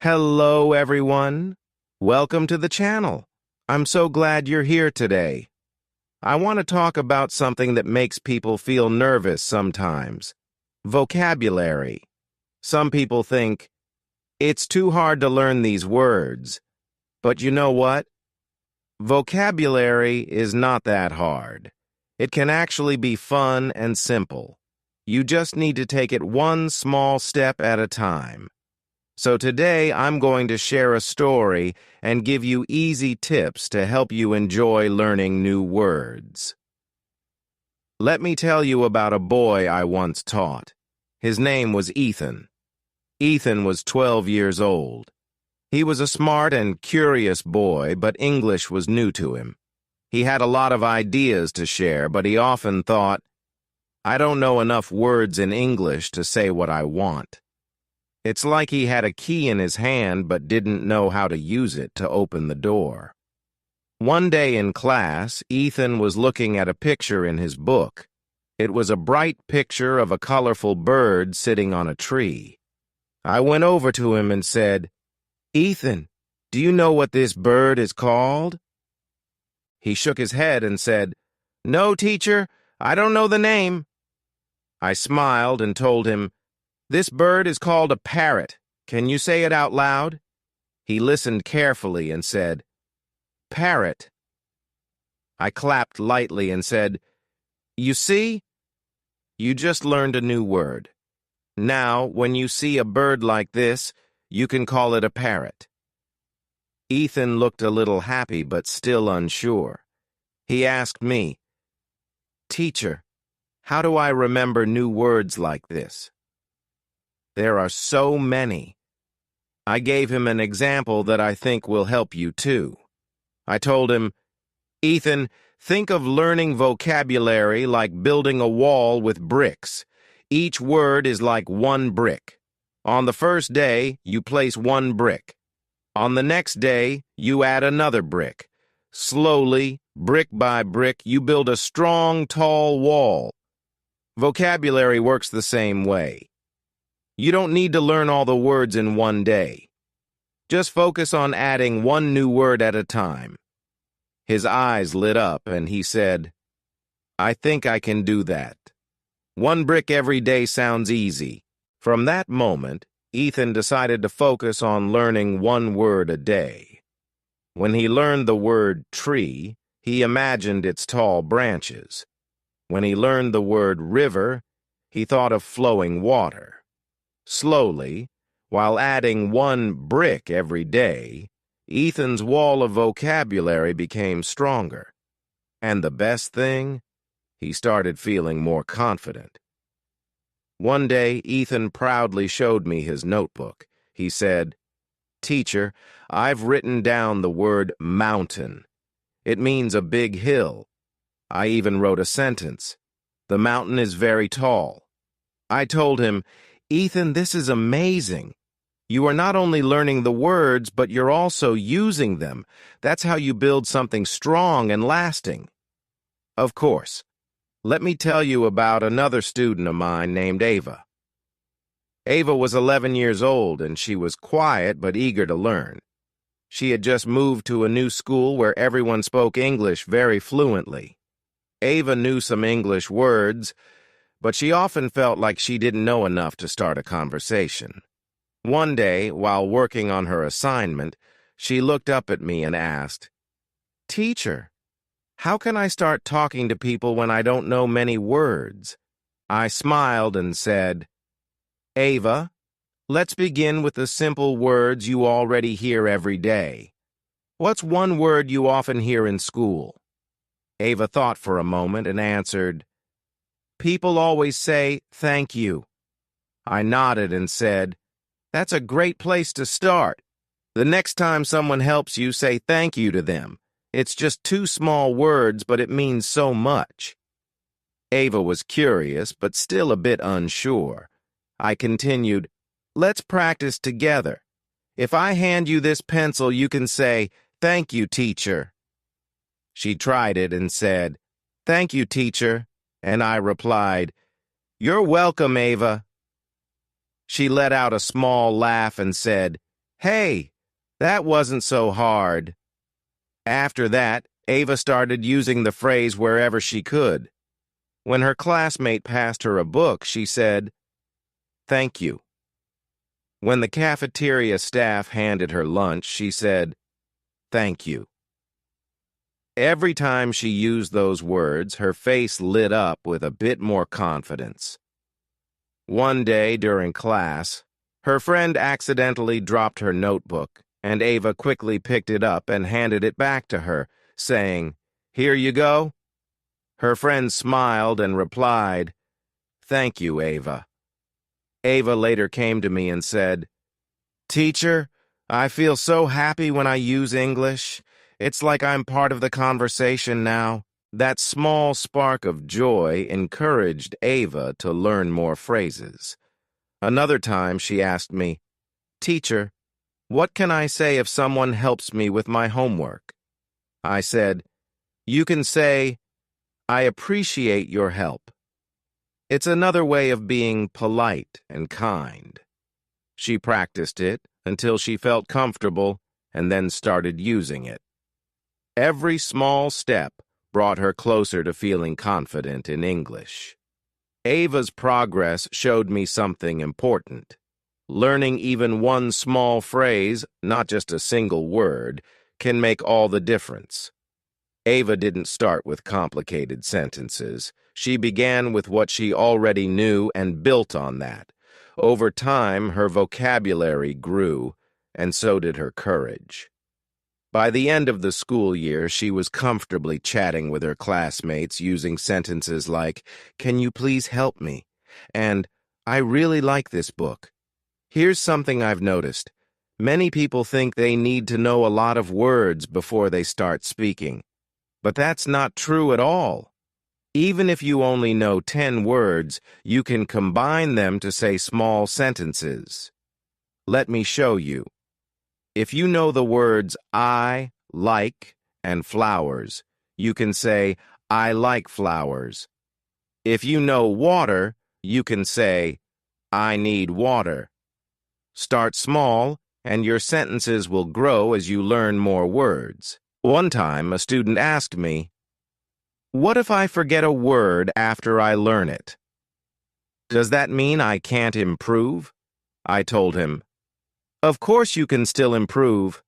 Hello, everyone. Welcome to the channel. I'm so glad you're here today. I want to talk about something that makes people feel nervous sometimes. Vocabulary. Some people think, it's too hard to learn these words. But you know what? Vocabulary is not that hard. It can actually be fun and simple. You just need to take it one small step at a time. So today I'm going to share a story and give you easy tips to help you enjoy learning new words. Let me tell you about a boy I once taught. His name was Ethan. Ethan was 12 years old. He was a smart and curious boy, but English was new to him. He had a lot of ideas to share, but he often thought, I don't know enough words in English to say what I want. It's like he had a key in his hand but didn't know how to use it to open the door. One day in class, Ethan was looking at a picture in his book. It was a bright picture of a colorful bird sitting on a tree. I went over to him and said, Ethan, do you know what this bird is called? He shook his head and said, No, teacher, I don't know the name. I smiled and told him, This bird is called a parrot. Can you say it out loud? He listened carefully and said, Parrot. I clapped lightly and said, You see? You just learned a new word. Now, when you see a bird like this, you can call it a parrot. Ethan looked a little happy but still unsure. He asked me, Teacher, how do I remember new words like this? There are so many. I gave him an example that I think will help you too. I told him, Ethan, think of learning vocabulary like building a wall with bricks. Each word is like one brick. On the first day, you place one brick. On the next day, you add another brick. Slowly, brick by brick, you build a strong, tall wall. Vocabulary works the same way. You don't need to learn all the words in one day. Just focus on adding one new word at a time. His eyes lit up and he said, I think I can do that. One brick every day sounds easy. From that moment, Ethan decided to focus on learning one word a day. When he learned the word tree, he imagined its tall branches. When he learned the word river, he thought of flowing water. Slowly, while adding one brick every day, Ethan's wall of vocabulary became stronger. And the best thing, he started feeling more confident. One day, Ethan proudly showed me his notebook. He said, Teacher, I've written down the word mountain. It means a big hill. I even wrote a sentence. The mountain is very tall. I told him, Ethan, this is amazing. You are not only learning the words, but you're also using them. That's how you build something strong and lasting. Of course. Let me tell you about another student of mine named Ava. Ava was 11 years old, and she was quiet but eager to learn. She had just moved to a new school where everyone spoke English very fluently. Ava knew some English words, but she often felt like she didn't know enough to start a conversation. One day, while working on her assignment, she looked up at me and asked, Teacher, how can I start talking to people when I don't know many words? I smiled and said, Ava, let's begin with the simple words you already hear every day. What's one word you often hear in school? Ava thought for a moment and answered, People always say, thank you. I nodded and said, That's a great place to start. The next time someone helps you, say thank you to them. It's just two small words, but it means so much. Ava was curious, but still a bit unsure. I continued, Let's practice together. If I hand you this pencil, you can say, Thank you, teacher. She tried it and said, Thank you, teacher. And I replied, You're welcome, Ava. She let out a small laugh and said, Hey, that wasn't so hard. After that, Ava started using the phrase wherever she could. When her classmate passed her a book, she said, "Thank you." When the cafeteria staff handed her lunch, she said, "Thank you." Every time she used those words, her face lit up with a bit more confidence. One day during class, her friend accidentally dropped her notebook, and Ava quickly picked it up and handed it back to her, saying, "Here you go." Her friend smiled and replied, "Thank you, Ava." Ava later came to me and said, "Teacher, I feel so happy when I use English. It's like I'm part of the conversation now." That small spark of joy encouraged Ava to learn more phrases. Another time she asked me, "Teacher, what can I say if someone helps me with my homework?" I said, "You can say, 'I appreciate your help.'" It's another way of being polite and kind. She practiced it until she felt comfortable and then started using it. Every small step brought her closer to feeling confident in English. Ava's progress showed me something important. Learning even one small phrase, not just a single word, can make all the difference. Ava didn't start with complicated sentences. She began with what she already knew and built on that. Over time, her vocabulary grew, and so did her courage. By the end of the school year, she was comfortably chatting with her classmates using sentences like, "Can you please help me?" and "I really like this book." Here's something I've noticed. Many people think they need to know a lot of words before they start speaking. But that's not true at all. Even if you only know 10 words, you can combine them to say small sentences. Let me show you. If you know the words I, like, and flowers, you can say, "I like flowers." If you know water, you can say, "I need water." Start small, and your sentences will grow as you learn more words. One time, a student asked me, "What if I forget a word after I learn it? Does that mean I can't improve?" I told him, "Of course you can still improve.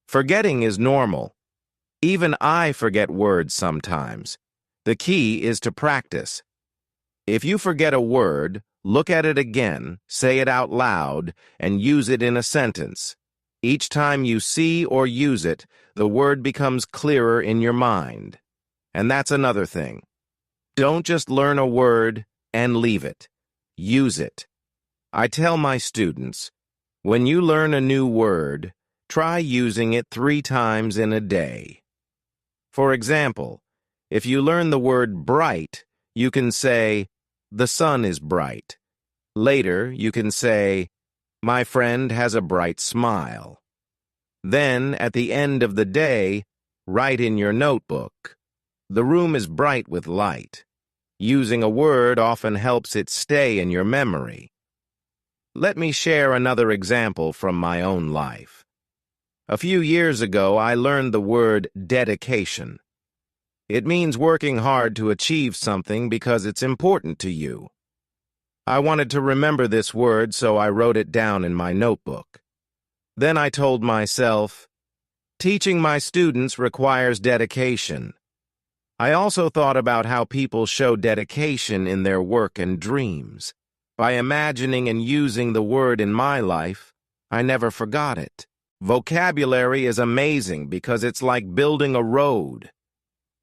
Forgetting is normal. Even I forget words sometimes. The key is to practice. If you forget a word, look at it again, say it out loud, and use it in a sentence. Each time you see or use it, the word becomes clearer in your mind. And that's another thing. Don't just learn a word and leave it. Use it. I tell my students, when you learn a new word, try using it 3 times in a day. For example, if you learn the word bright, you can say, "The sun is bright." Later, you can say, "My friend has a bright smile." Then, at the end of the day, write in your notebook, "The room is bright with light." Using a word often helps it stay in your memory. Let me share another example from my own life. A few years ago, I learned the word dedication. It means working hard to achieve something because it's important to you. I wanted to remember this word, so I wrote it down in my notebook. Then I told myself, teaching my students requires dedication. I also thought about how people show dedication in their work and dreams. By imagining and using the word in my life, I never forgot it. Vocabulary is amazing because it's like building a road.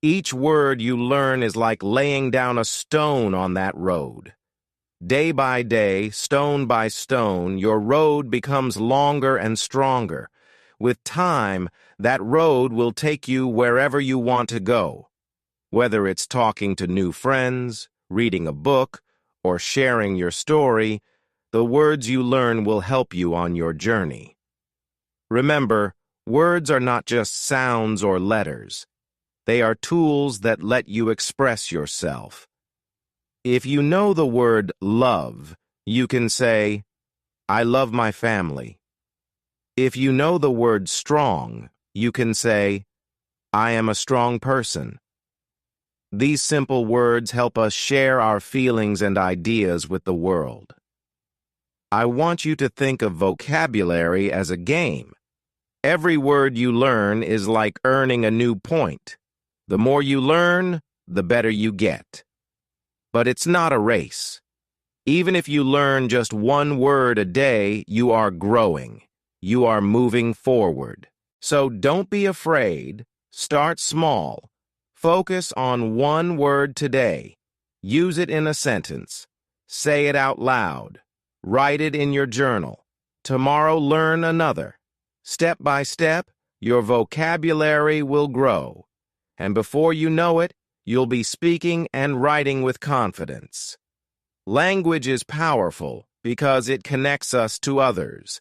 Each word you learn is like laying down a stone on that road. Day by day, stone by stone, your road becomes longer and stronger. With time, that road will take you wherever you want to go. Whether it's talking to new friends, reading a book, or sharing your story, the words you learn will help you on your journey. Remember, words are not just sounds or letters. They are tools that let you express yourself. If you know the word love, you can say, "I love my family." If you know the word strong, you can say, I am a strong person. These simple words help us share our feelings and ideas with the world. I want you to think of vocabulary as a game. Every word you learn is like earning a new point. The more you learn, the better you get. But it's not a race. Even if you learn just one word a day, you are growing. You are moving forward. So don't be afraid. Start small. Focus on one word today. Use it in a sentence. Say it out loud. Write it in your journal. Tomorrow, learn another. Step by step, your vocabulary will grow. And before you know it, you'll be speaking and writing with confidence. Language is powerful because it connects us to others.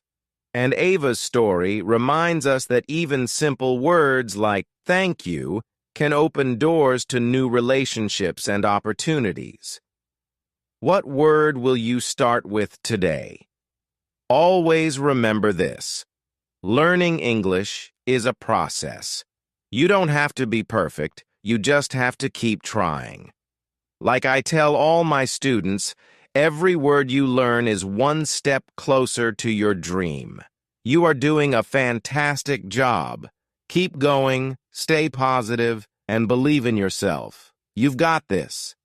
And Ava's story reminds us that even simple words like thank you can open doors to new relationships and opportunities. What word will you start with today? Always remember this. Learning English is a process. You don't have to be perfect, you just have to keep trying. Like I tell all my students, every word you learn is one step closer to your dream. You are doing a fantastic job. Keep going, stay positive, and believe in yourself. You've got this.